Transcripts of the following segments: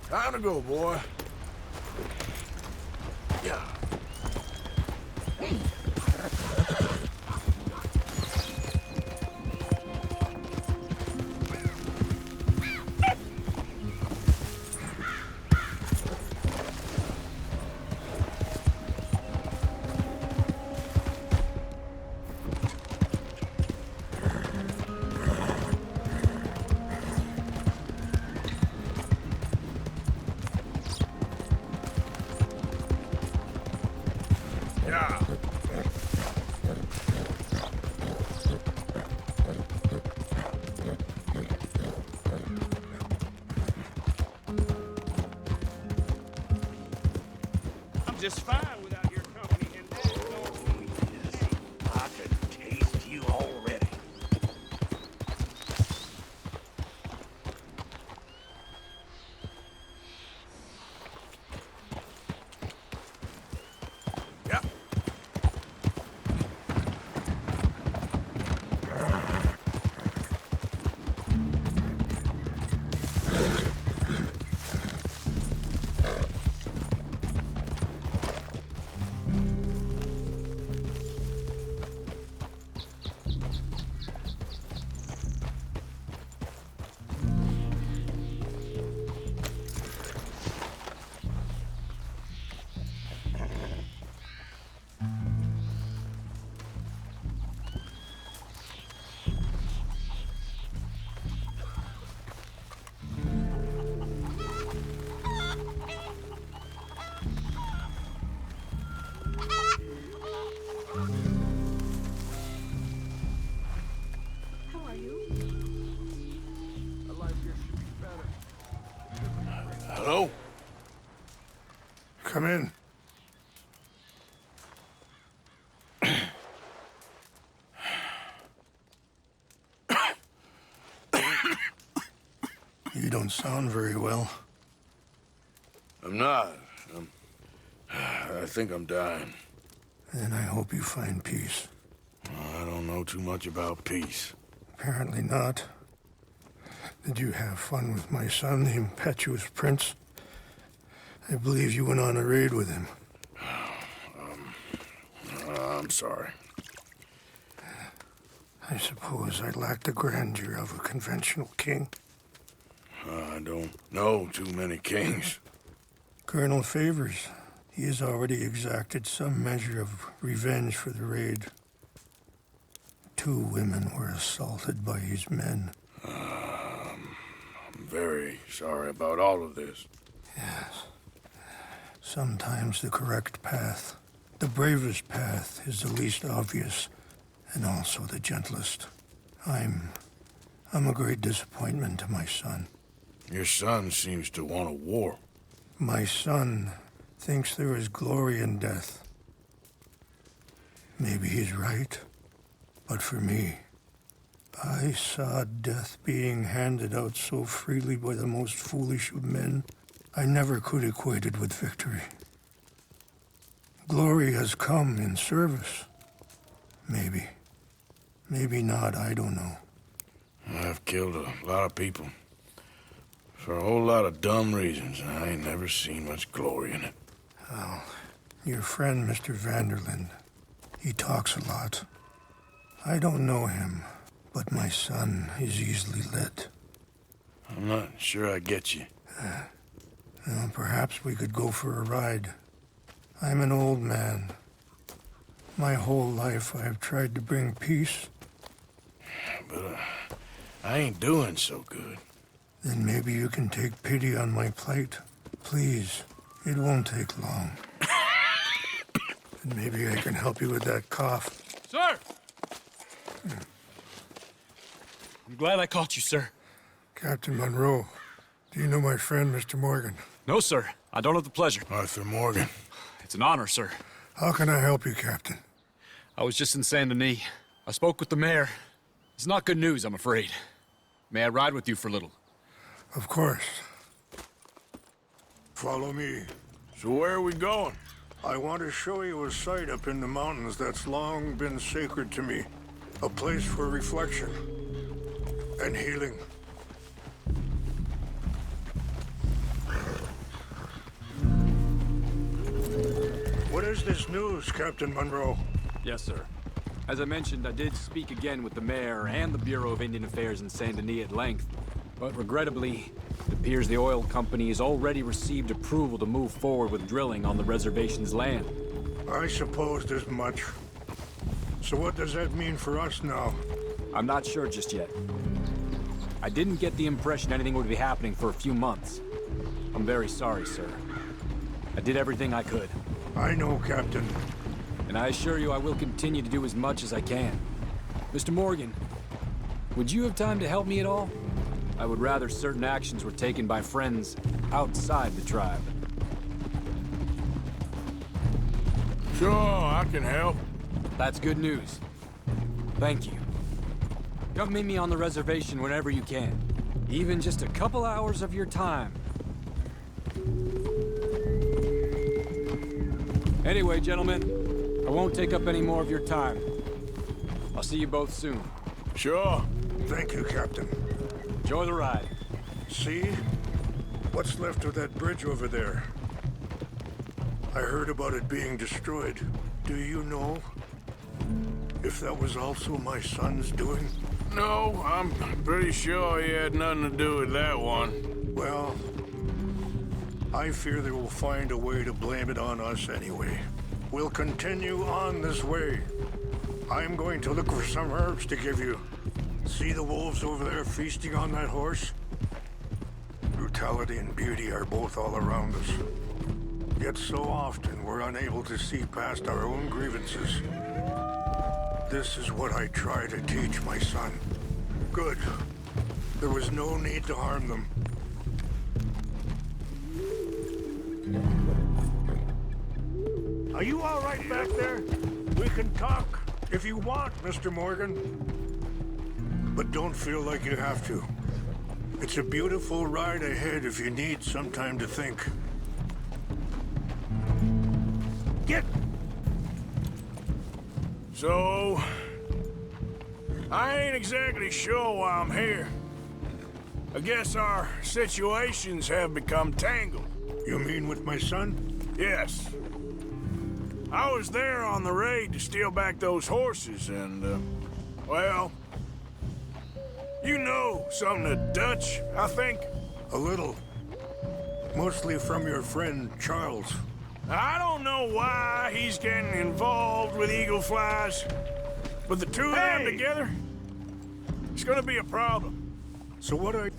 Time to go, boy. Yeah. Just fine without your company, and that don't mean anything. I can taste you already. Yep. Hello? Come in. You don't sound very well. I'm not. I think I'm dying. And I hope you find peace. I don't know too much about peace. Apparently not. Did you have fun with my son, the impetuous prince? I believe you went on a raid with him. I'm sorry. I suppose I lack the grandeur of a conventional king. I don't know too many kings. Colonel Favors, he has already exacted some measure of revenge for the raid. 2 women were assaulted by his men. I'm very sorry about all of this. Yes. Sometimes the correct path, the bravest path, is the least obvious, and also the gentlest. I'm a great disappointment to my son. Your son seems to want a war. My son thinks there is glory in death. Maybe he's right, but for me, I saw death being handed out so freely by the most foolish of men, I never could equate it with victory. Glory has come in service. Maybe. Maybe not, I don't know. I've killed a lot of people. For a whole lot of dumb reasons, and I ain't never seen much glory in it. Well, your friend, Mr. Vanderlyn, he talks a lot. I don't know him, but my son is easily led. I'm not sure I get you. Well, perhaps we could go for a ride. I'm an old man. My whole life I have tried to bring peace. But I ain't doing so good. Then maybe you can take pity on my plight. Please, it won't take long. And maybe I can help you with that cough. Sir! I'm glad I caught you, sir. Captain Monroe, do you know my friend, Mr. Morgan? No, sir. I don't have the pleasure. Arthur Morgan. It's an honor, sir. How can I help you, Captain? I was just in Saint Denis. I spoke with the mayor. It's not good news, I'm afraid. May I ride with you for a little? Of course. Follow me. So where are we going? I want to show you a site up in the mountains that's long been sacred to me. A place for reflection and healing. is this news, Captain Monroe? Yes, sir. As I mentioned, I did speak again with the mayor and the Bureau of Indian Affairs in Saint Denis at length, but regrettably, it appears the oil company has already received approval to move forward with drilling on the reservation's land. I supposed as much. So what does that mean for us now? I'm not sure just yet. I didn't get the impression anything would be happening for a few months. I'm very sorry, sir. I did everything I could. I know, Captain. And I assure you I will continue to do as much as I can. Mr. Morgan, would you have time to help me at all? I would rather certain actions were taken by friends outside the tribe. Sure, I can help. That's good news. Thank you. Come meet me on the reservation whenever you can. Even just a couple hours of your time. Anyway, gentlemen, I won't take up any more of your time. I'll see you both soon. Sure. Thank you, Captain. Enjoy the ride. See? What's left of that bridge over there? I heard about it being destroyed. Do you know if that was also my son's doing? No, I'm pretty sure he had nothing to do with that one. Well, I fear they will find a way to blame it on us anyway. We'll continue on this way. I'm going to look for some herbs to give you. See the wolves over there feasting on that horse? Brutality and beauty are both all around us. Yet so often we're unable to see past our own grievances. This is what I try to teach my son. Good. There was no need to harm them. Are you all right back there? We can talk if you want, Mr. Morgan. But don't feel like you have to. It's a beautiful ride ahead if you need some time to think. Get! So, I ain't exactly sure why I'm here. I guess our situations have become tangled. You mean with my son? Yes. I was there on the raid to steal back those horses and, well, you know something of Dutch, I think. A little. Mostly from your friend, Charles. I don't know why he's getting involved with eagle flies, but the two of them together, it's gonna be a problem. So what are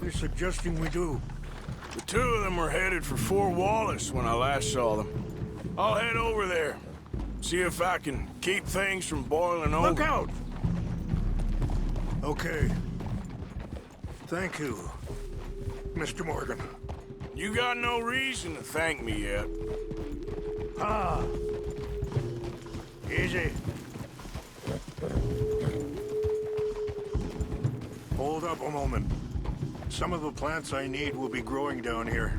you suggesting we do? The two of them were headed for Fort Wallace when I last saw them. I'll head over there, see if I can keep things from boiling over. Look out! Okay. Thank you, Mr. Morgan. You got no reason to thank me yet. Ah. Easy. Hold up a moment. Some of the plants I need will be growing down here.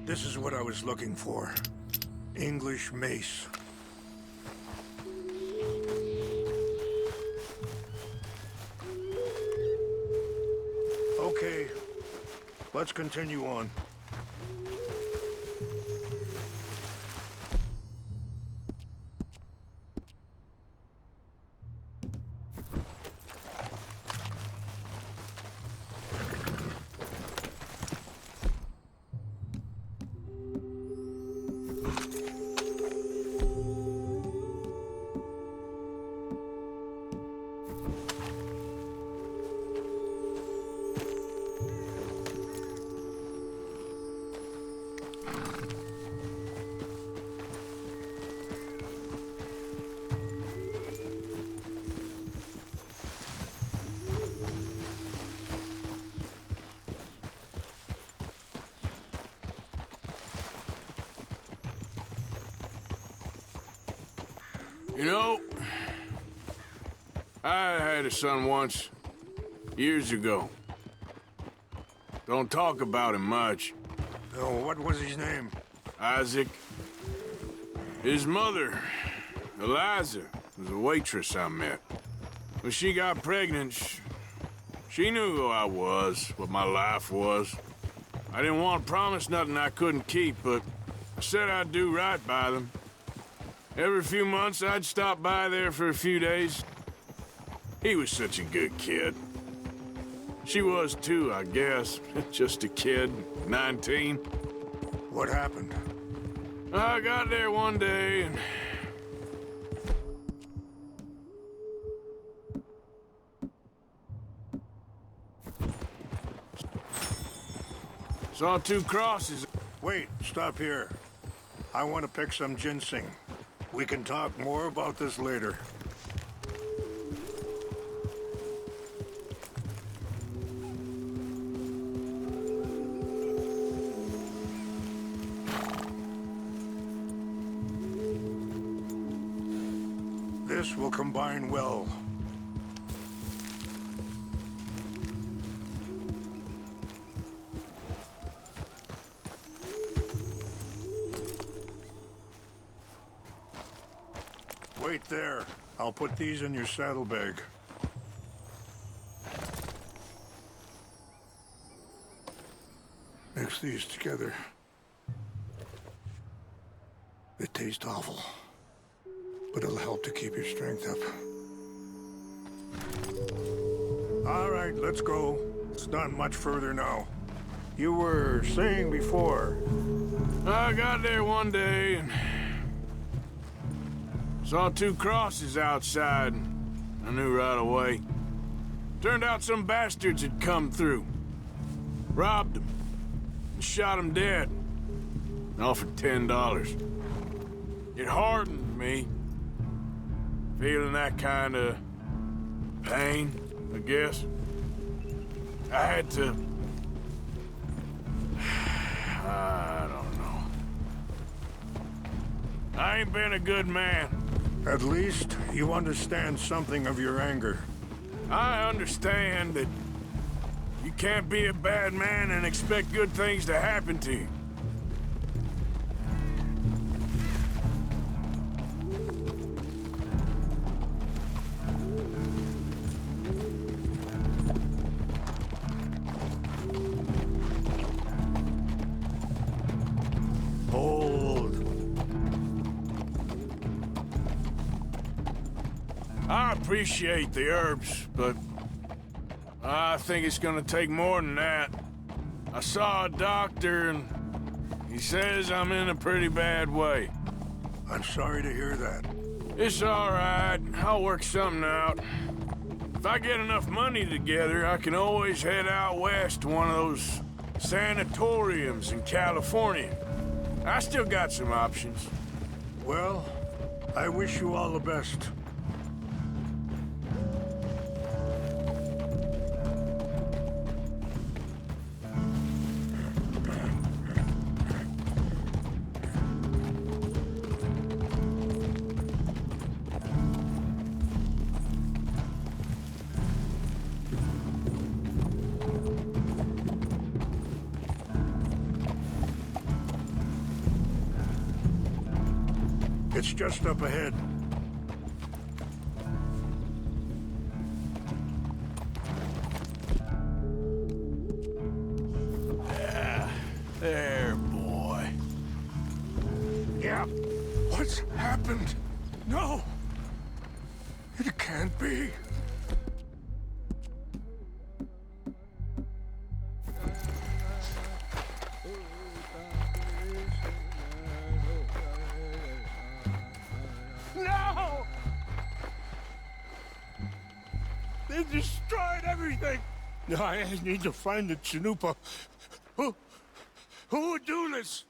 This is what I was looking for. English mace. Okay, let's continue on. You know, I had a son once, years ago. Don't talk about him much. Oh, what was his name? Isaac. His mother, Eliza, was a waitress I met. When she got pregnant, she knew who I was, what my life was. I didn't want to promise nothing I couldn't keep, but I said I'd do right by them. Every few months, I'd stop by there for a few days. He was such a good kid. She was too, I guess. Just a kid, 19. What happened? I got there one day and... saw two crosses. Wait, stop here. I want to pick some ginseng. We can talk more about this later. This will combine well. Wait there. I'll put these in your saddlebag. Mix these together. They taste awful, but it'll help to keep your strength up. All right, let's go. It's not much further now. You were saying before. I got there one day and saw two crosses outside. I knew right away. Turned out some bastards had come through. Robbed them. And shot them dead. And offered $10. It hardened me. Feeling that kind of pain, I guess. I had to... I don't know. I ain't been a good man. At least you understand something of your anger. I understand that you can't be a bad man and expect good things to happen to you. I appreciate the herbs, but I think it's gonna take more than that. I saw a doctor and he says I'm in a pretty bad way. I'm sorry to hear that. It's all right. I'll work something out. If I get enough money together, I can always head out west to one of those sanatoriums in California. I still got some options. Well, I wish you all the best. It's just up ahead. There, boy. Yeah. What's happened? No. It can't be. No! They destroyed everything! I need to find the Chanupa. Who would do this?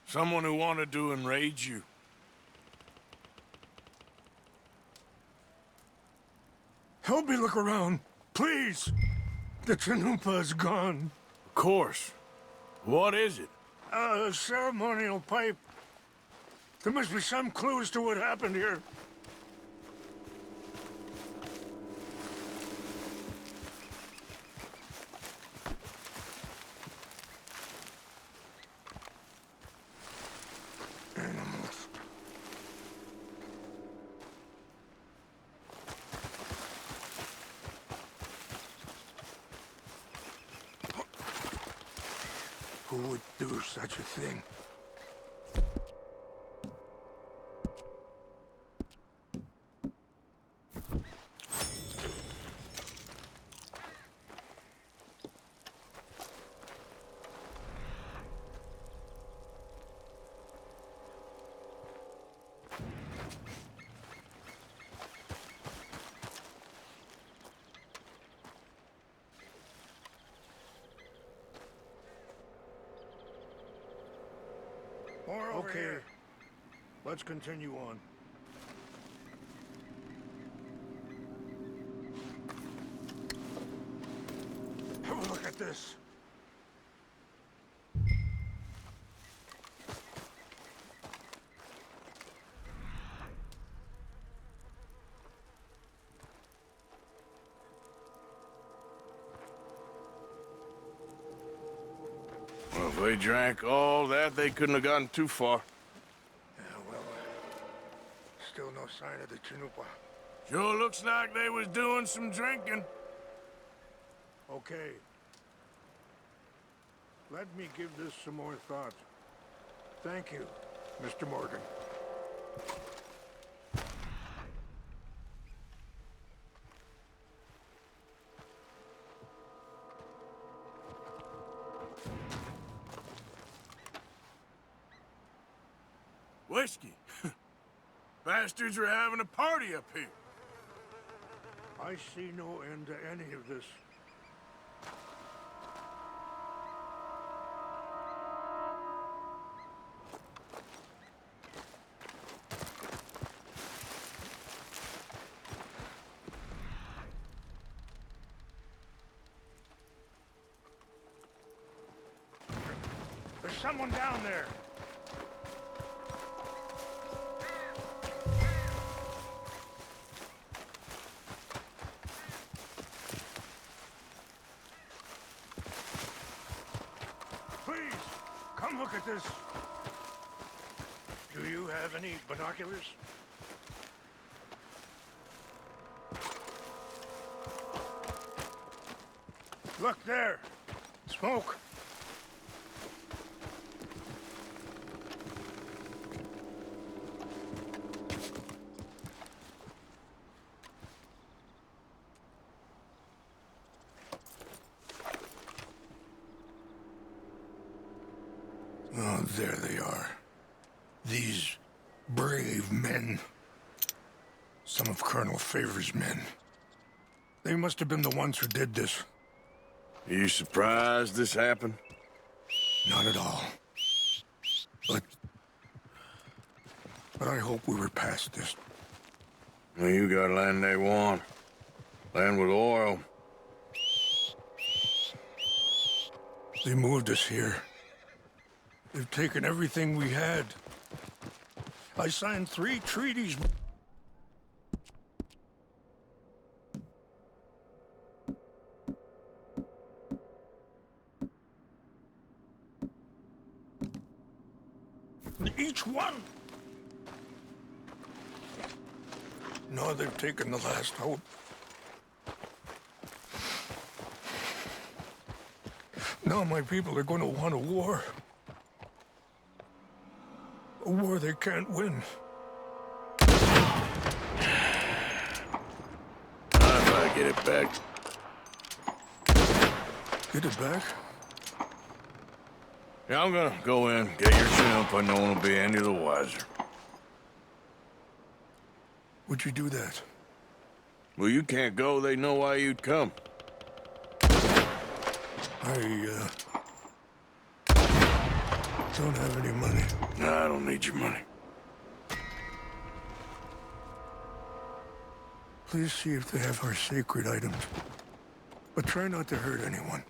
Someone who wanted to enrage you. Help me look around, please. The Chanupa is gone. Of course. What is it? A ceremonial pipe. There must be some clues to what happened here. Animals. Who would do such a thing? More over Okay, here. let's continue on. Have a look at this. Well, if they drank all that, they couldn't have gotten too far. Yeah, well, still no sign of the Chanupa. Sure looks like they was doing some drinking. Okay. Let me give this some more thought. Thank you, Mr. Morgan. Whiskey. Bastards are having a party up here. I see no end to any of this. There's someone down there. Please, come look at this. Do you have any binoculars? Look there. Smoke. Oh, there they are. These brave men. Some of Colonel Favor's men. They must have been the ones who did this. Are you surprised this happened? Not at all. But I hope we were past this. Well, you got land they want. Land with oil. They moved us here. They've taken everything we had. I signed 3 treaties. Each one. No, they've taken the last hope. Now my people are going to want a war. A war they can't win. If I get it back. Get it back? Yeah, I'm gonna go in, get your chimp, and no one will be any the wiser. Would you do that? Well, you can't go, they know why you'd come. I don't have any money. No, I don't need your money. Please see if they have our sacred items. But try not to hurt anyone.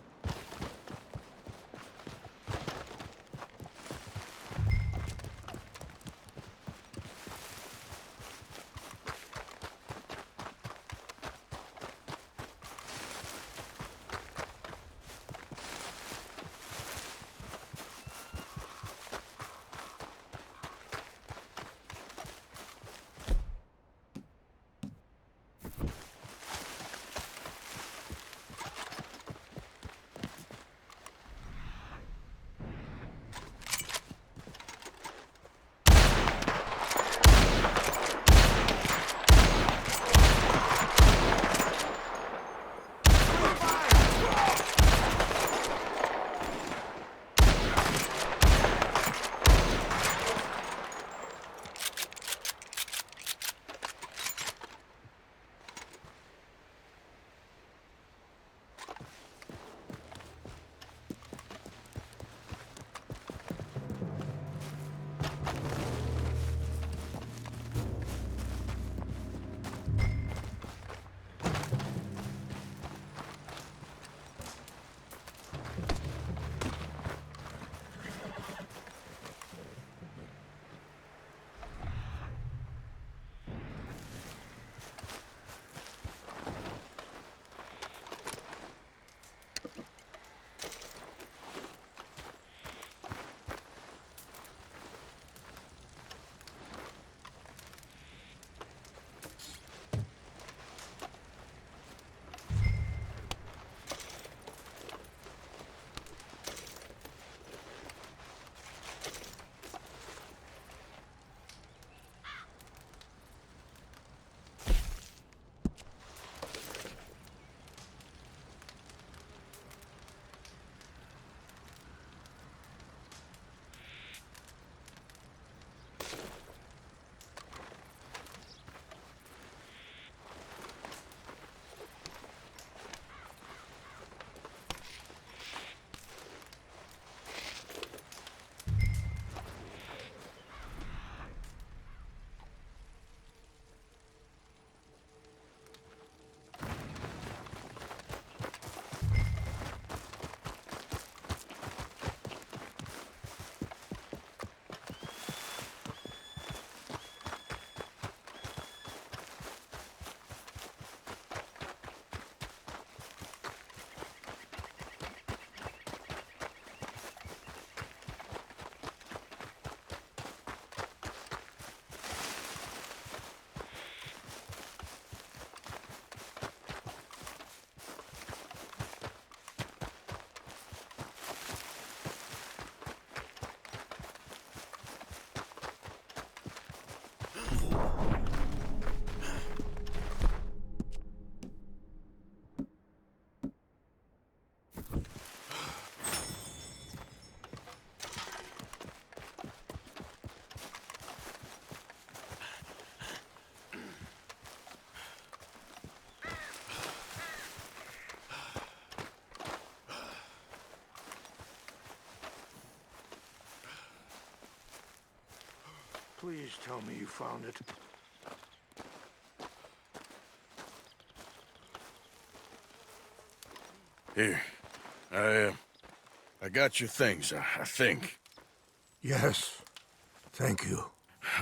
Please tell me you found it. Here. I got your things, I think. Yes. Thank you.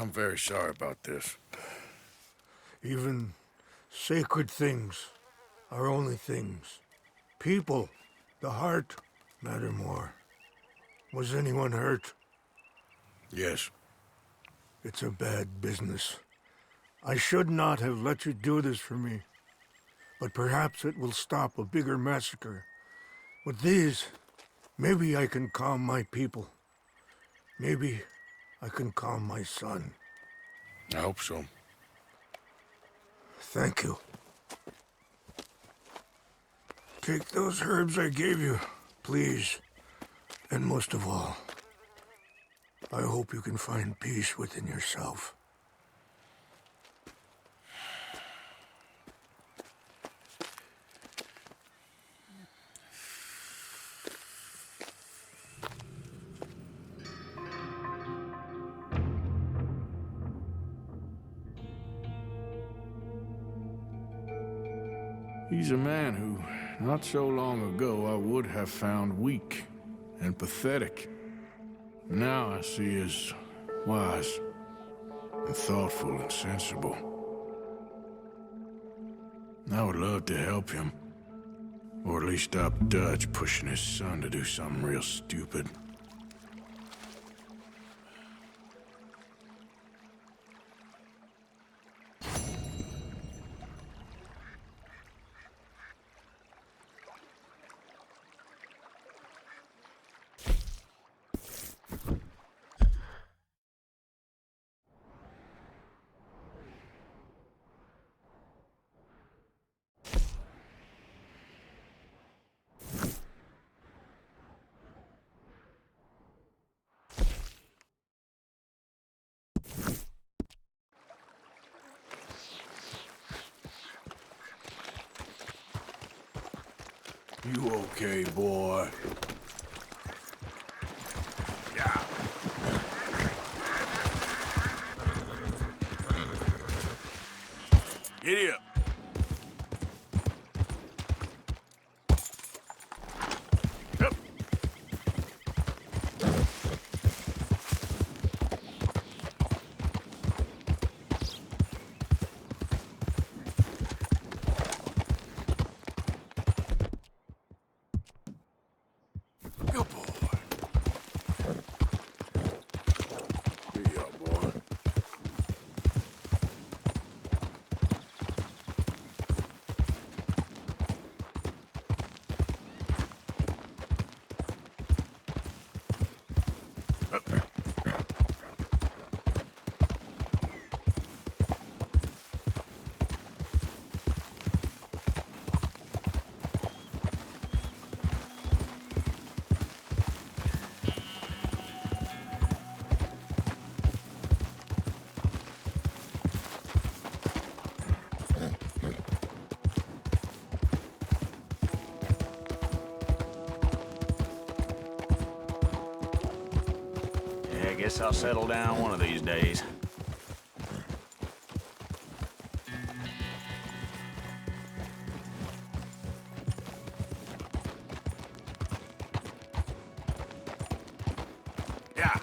I'm very sorry about this. Even sacred things are only things. People, the heart, matter more. Was anyone hurt? Yes. It's a bad business. I should not have let you do this for me. But perhaps it will stop a bigger massacre. With these, maybe I can calm my people. Maybe I can calm my son. I hope so. Thank you. Take those herbs I gave you, please. And most of all, I hope you can find peace within yourself. He's a man who, not so long ago, I would have found weak and pathetic. Now I see as wise and thoughtful and sensible. I would love to help him, or at least stop Dutch pushing his son to do something real stupid. You okay, boy? Yeah. Giddy up. Up. Good boy. Giddy up, boy. Yeah, I guess I'll settle down one of these days. Yeah.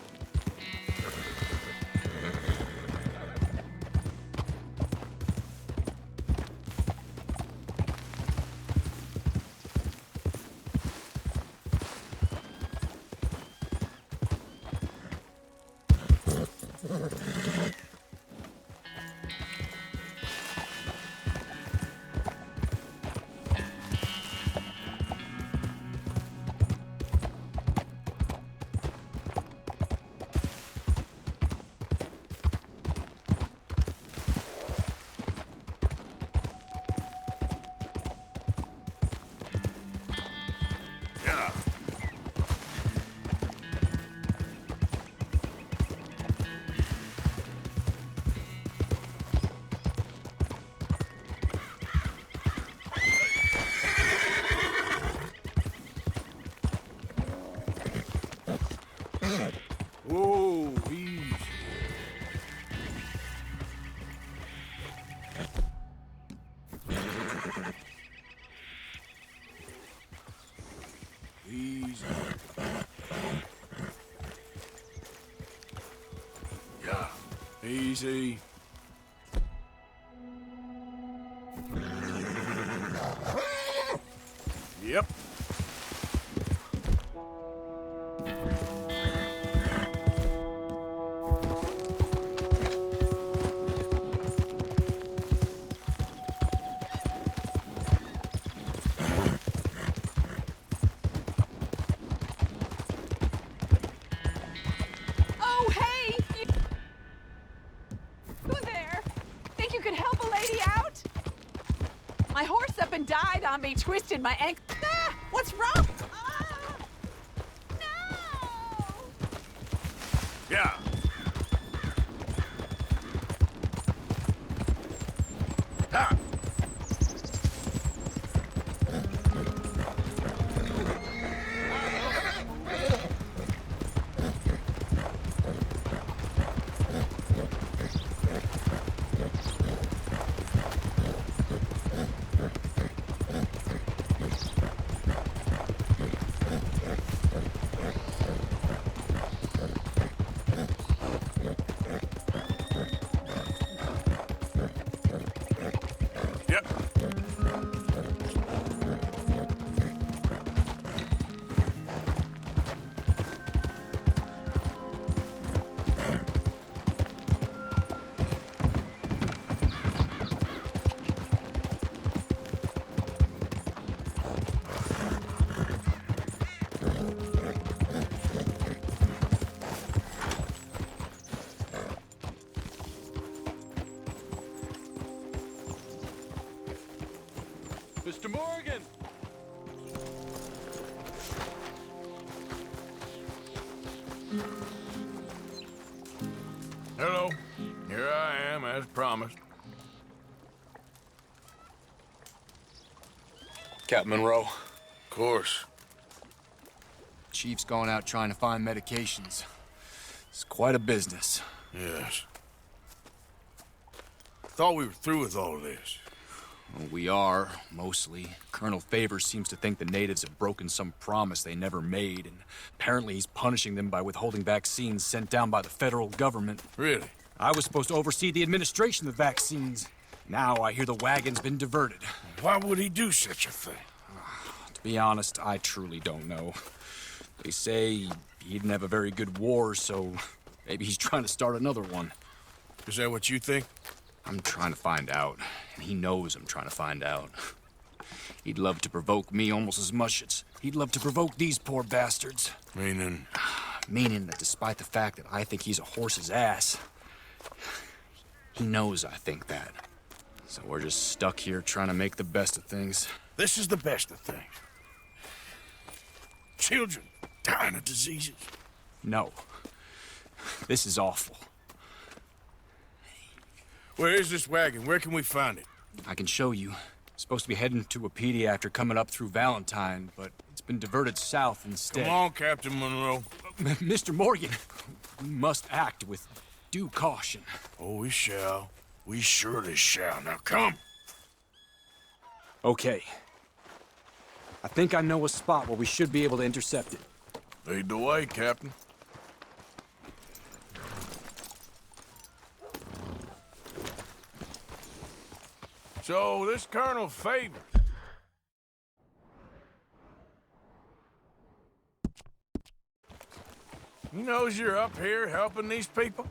Yeah. Whoa, easy. Yeah, easy. Yep. Oh, hey! Who there? Think you could help a lady out? My horse up and died on me, twisted my ankle. Ah! What's wrong? Ah! No! Yeah. Ha! Yep. Mr. Morgan! Hello. Here I am, as promised. Captain Monroe, Of course. Chief's going out trying to find medications. It's quite a business. Yes. Thought we were through with all of this. Well, we are, mostly. Colonel Favors seems to think the natives have broken some promise they never made, and apparently he's punishing them by withholding vaccines sent down by the federal government. Really? I was supposed to oversee the administration of the vaccines. Now I hear the wagon's been diverted. Why would he do such a thing? To be honest, I truly don't know. They say he didn't have a very good war, so maybe he's trying to start another one. Is that what you think? I'm trying to find out, and he knows I'm trying to find out. He'd love to provoke me almost as much as he'd love to provoke these poor bastards. Meaning? Meaning that despite the fact that I think he's a horse's ass, he knows I think that. So we're just stuck here trying to make the best of things. This is the best of things. Children dying of diseases. No. This is awful. Where is this wagon? Where can we find it? I can show you. Supposed to be heading to Apedi after coming up through Valentine, but it's been diverted south instead. Come on, Captain Monroe. Mr. Morgan, we must act with due caution. Oh, we shall. We surely shall. Now come. Okay. I think I know a spot where we should be able to intercept it. Lead the way, Captain. So, this Colonel Favors. He knows you're up here helping these people?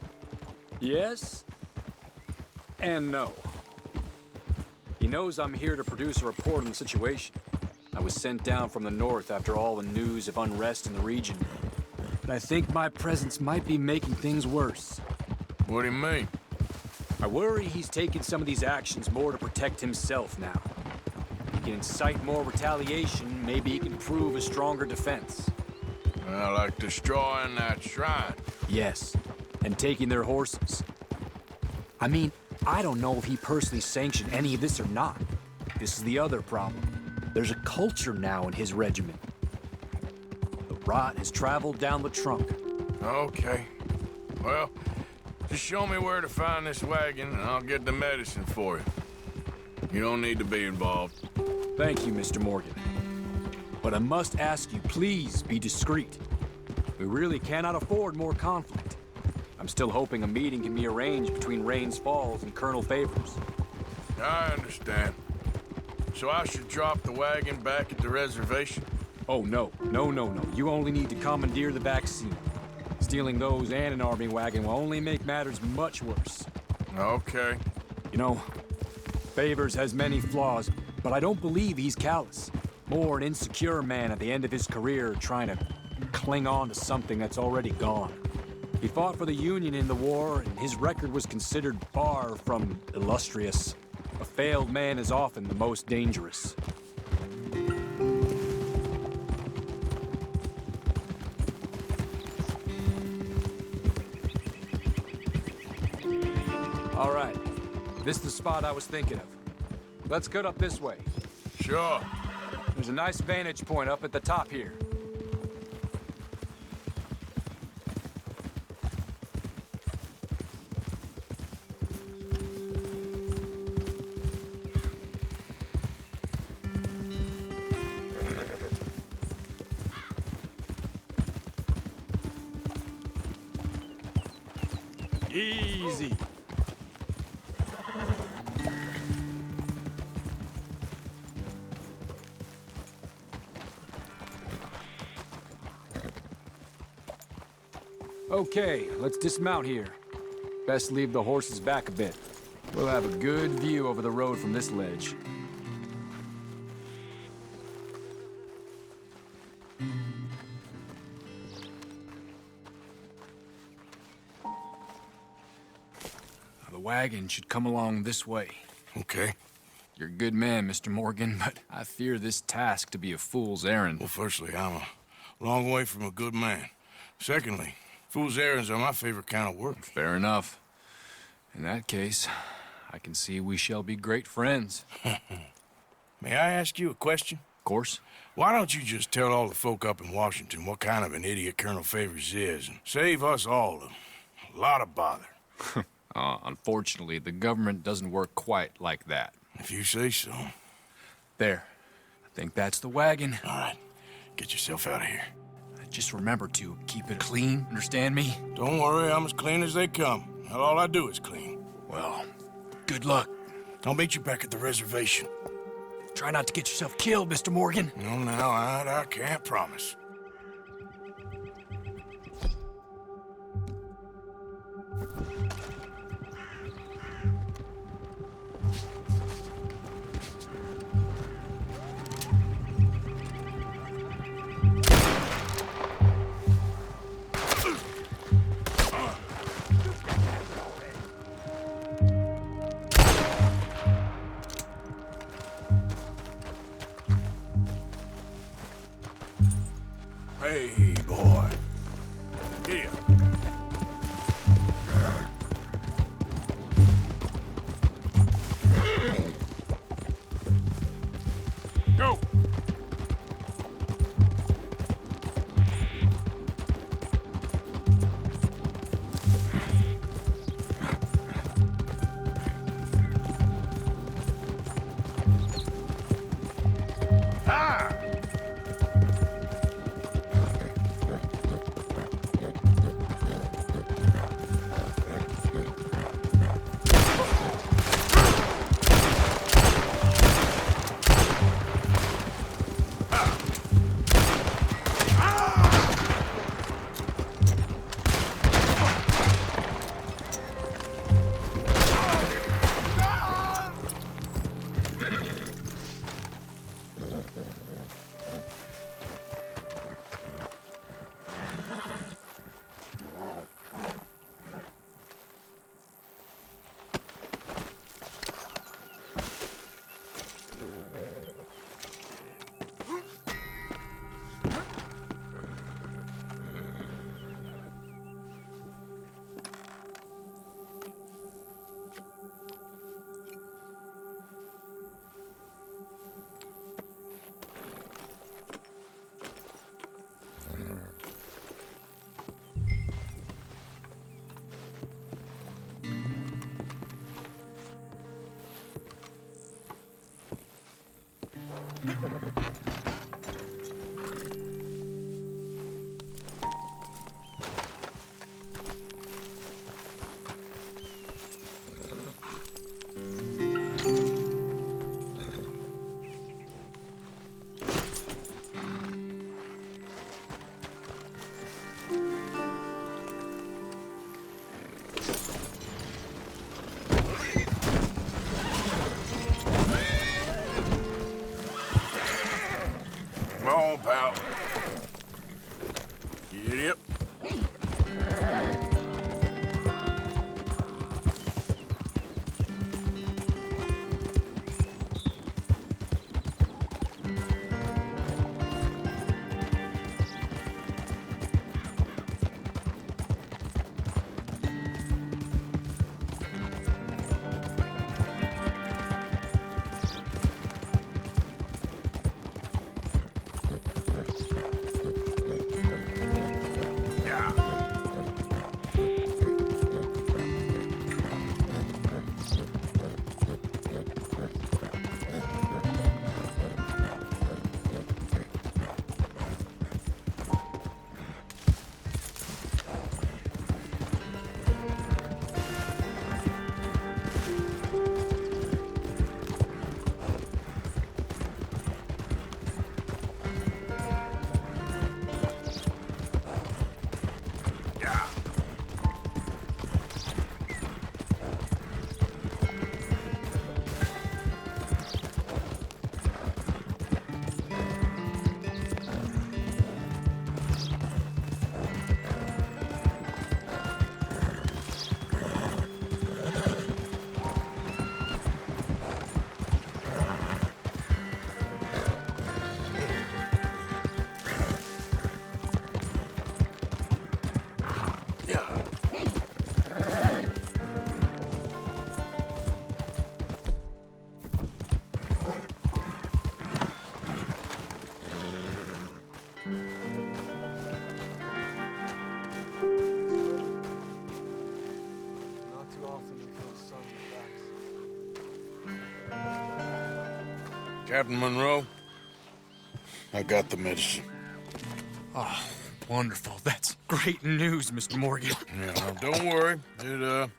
Yes? And no. He knows I'm here to produce a report on the situation. I was sent down from the north after all the news of unrest in the region. But I think my presence might be making things worse. What do you mean? I worry he's taking some of these actions more to protect himself now. He can incite more retaliation, maybe he can prove a stronger defense. Like destroying that shrine. Yes, and taking their horses. I mean, I don't know if he personally sanctioned any of this or not. This is the other problem. There's a culture now in his regiment. The rot has traveled down the trunk. Okay. Well, just show me where to find this wagon, and I'll get the medicine for you. You don't need to be involved. Thank you, Mr. Morgan. But I must ask you, please be discreet. We really cannot afford more conflict. I'm still hoping a meeting can be arranged between Rains Falls and Colonel Favors. I understand. So I should drop the wagon back at the reservation? Oh, no. No. You only need to commandeer the back seat. Stealing those and an army wagon will only make matters much worse. Okay. You know, Favors has many flaws, but I don't believe he's callous. More an insecure man at the end of his career trying to cling on to something that's already gone. He fought for the Union in the war, and his record was considered far from illustrious. A failed man is often the most dangerous. All right. This is the spot I was thinking of. Let's cut up this way. Sure. There's a nice vantage point up at the top here. Easy. Okay, let's dismount here. Best leave the horses back a bit. We'll have a good view over the road from this ledge. The wagon should come along this way. Okay. You're a good man, Mr. Morgan, but I fear this task to be a fool's errand. Well, firstly, I'm a long way from a good man. Secondly, fool's errands are my favorite kind of work. Fair enough. In that case, I can see we shall be great friends. May I ask you a question? Of course. Why don't you just tell all the folk up in Washington what kind of an idiot Colonel Favors is and save us all a lot of bother? Unfortunately, the government doesn't work quite like that. If you say so. There. I think that's the wagon. All right. Get yourself out of here. Just remember to keep it clean, understand me? Don't worry, I'm as clean as they come. Not all I do is clean. Well, good luck. I'll meet you back at the reservation. Try not to get yourself killed, Mr. Morgan. No, now, I can't promise. Hey, boy. Here. Go. out. Yep. Captain Monroe, I got the medicine. Oh, wonderful. That's great news, Mr. Morgan. Yeah, well, don't worry. It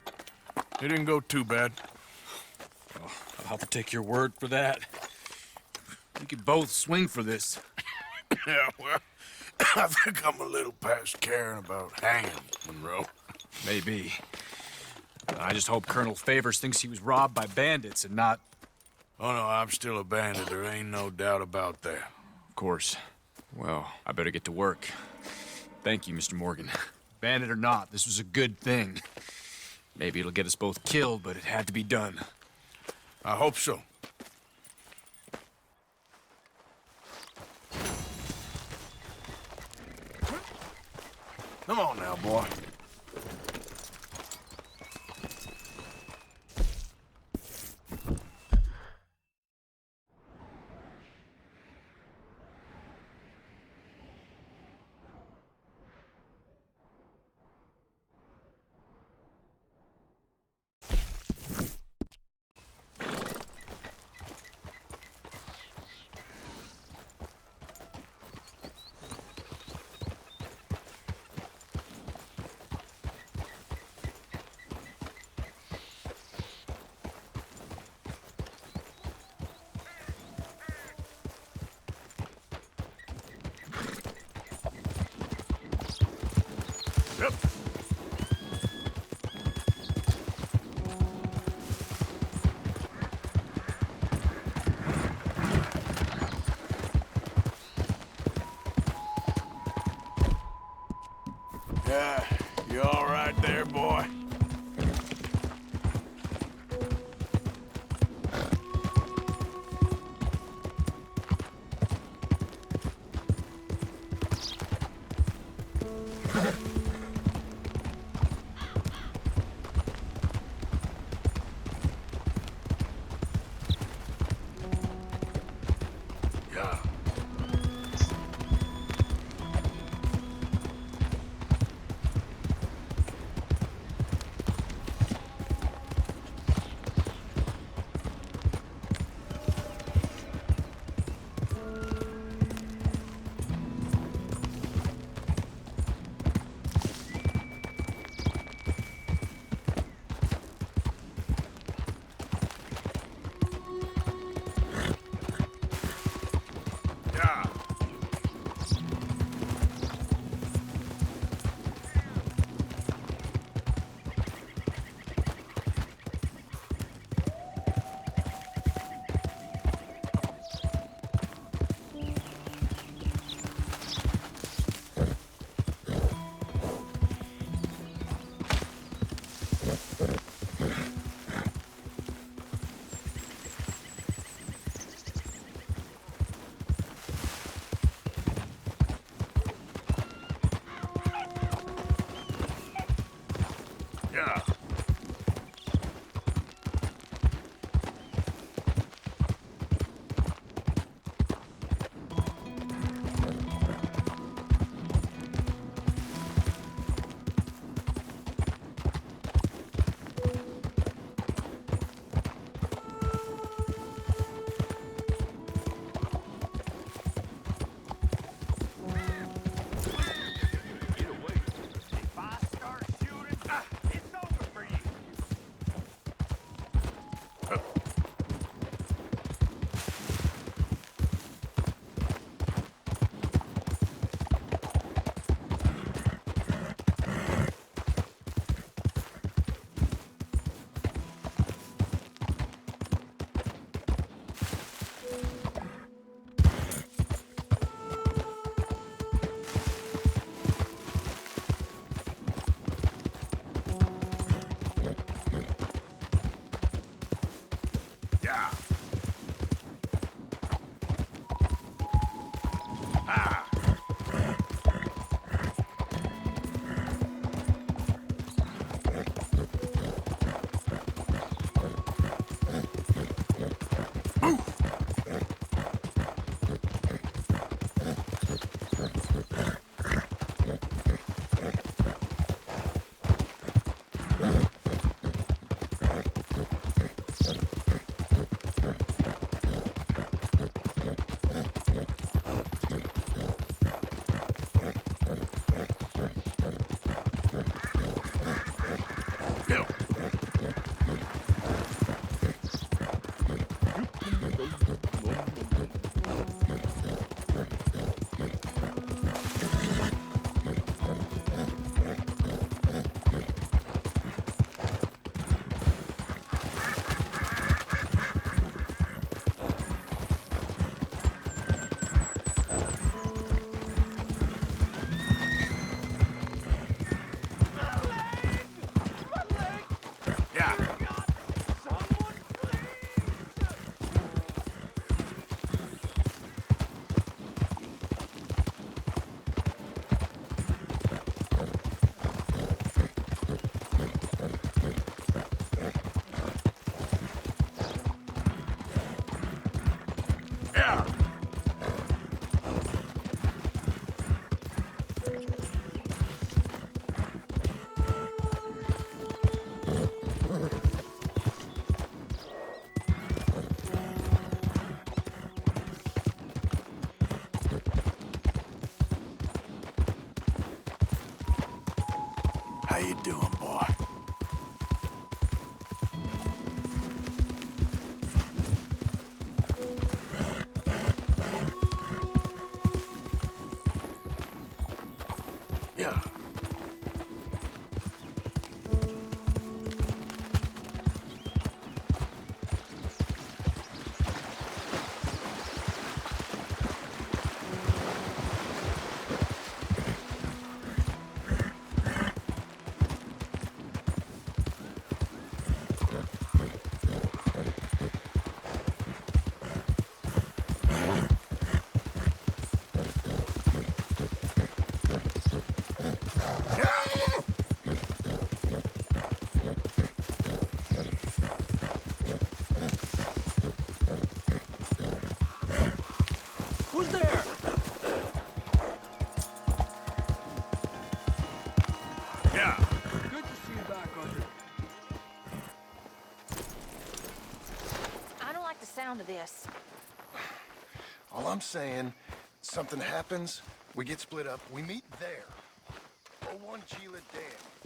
didn't go too bad. Oh, I'll have to take your word for that. We could both swing for this. Yeah, well, I think I'm a little past caring about hanging, Monroe. Maybe. I just hope Colonel Favors thinks he was robbed by bandits and not... Oh, no, I'm still a bandit. There ain't no doubt about that. Of course. Well, I better get to work. Thank you, Mr. Morgan. Bandit or not, this was a good thing. Maybe it'll get us both killed, but it had to be done. I hope so. Come on now, boy. Yep. Yeah, you all right there, boy? you doing, boy? Yeah. Who's there? Yeah. Good to see you back, Arthur. I don't like the sound of this. All I'm saying, something happens, we get split up, we meet there. Or one Chila Dam.